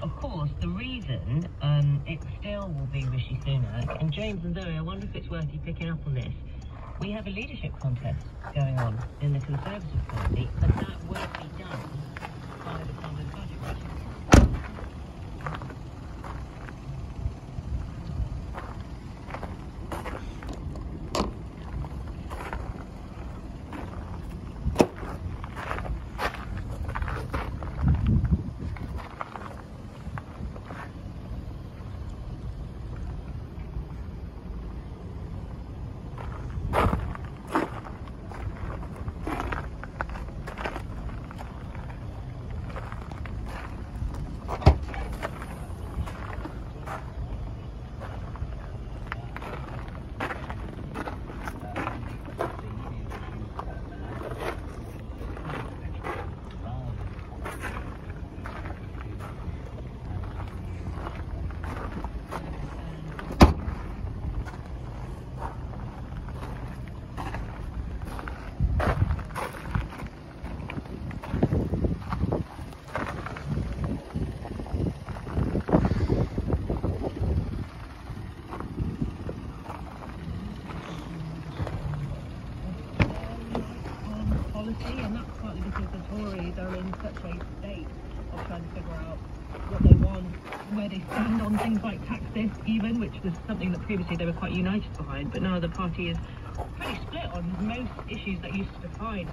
of course, the reason it still will be Rishi Sunak, and James and Zoe, I wonder if it's worth you picking up on this. We have a leadership contest going on in the Conservative Party, and that won't be done by the time of the budget, which is and that's partly because the Tories are in such a state of trying to figure out what they want, where they stand on things like taxes even, which was something that previously they were quite united behind, but now the party is pretty split on most issues that used to define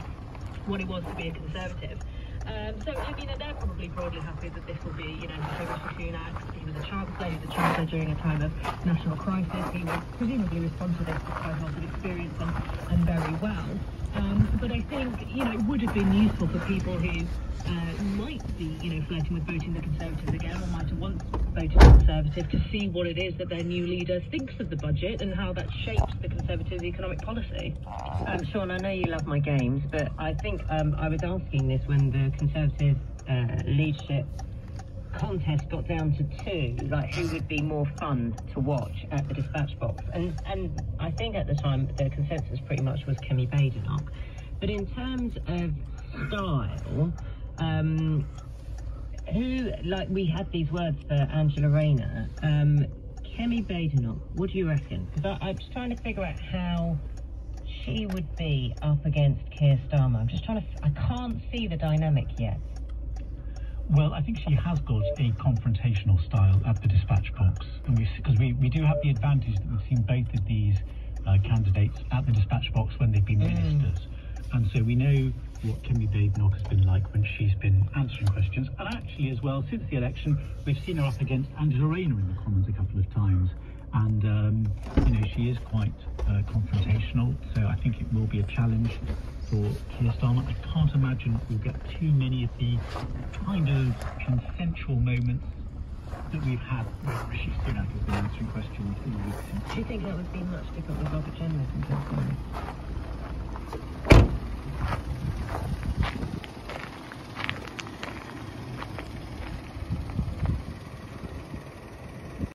what it was to be a Conservative. So, I mean, they're probably broadly happy that this will be, you know, Rishi Sunak. He was a chancellor during a time of national crisis. He would presumably respond to this with quite a lot of experience and very well. But I think, you know, it would have been useful for people who might be, you know, flirting with voting the Conservatives again, or might have once voted Conservative, to see what it is that their new leader thinks of the budget and how that shapes the Conservatives' economic policy. Sean, I know you love my games, but I think I was asking this when the Conservative leadership contest got down to two, like who would be more fun to watch at the dispatch box, and I think at the time the consensus pretty much was Kemi Badenoch. But in terms of style, who, like, we had these words for Angela Rayner, Kemi Badenoch, what do you reckon? Because I'm just trying to figure out how she would be up against Keir Starmer. I'm just trying to, I can't see the dynamic yet. Well, I think she has got a confrontational style at the dispatch box, and because we do have the advantage that we've seen both of these candidates at the dispatch box when they've been ministers, and so we know what Kemi Badenoch has been like when she's been answering questions. And actually, as well, since the election, we've seen her up against Angela Rayner in the Commons a couple of times, and you know, she is quite confrontational. So I think it will be a challenge for Keir Starmer. I can't imagine we'll get too many of the kind of consensual moments that we've had when Rishi Sunak has been answering questions in the weeks since. Do you think that would be much different with Robert Jenner and Keir Starmer?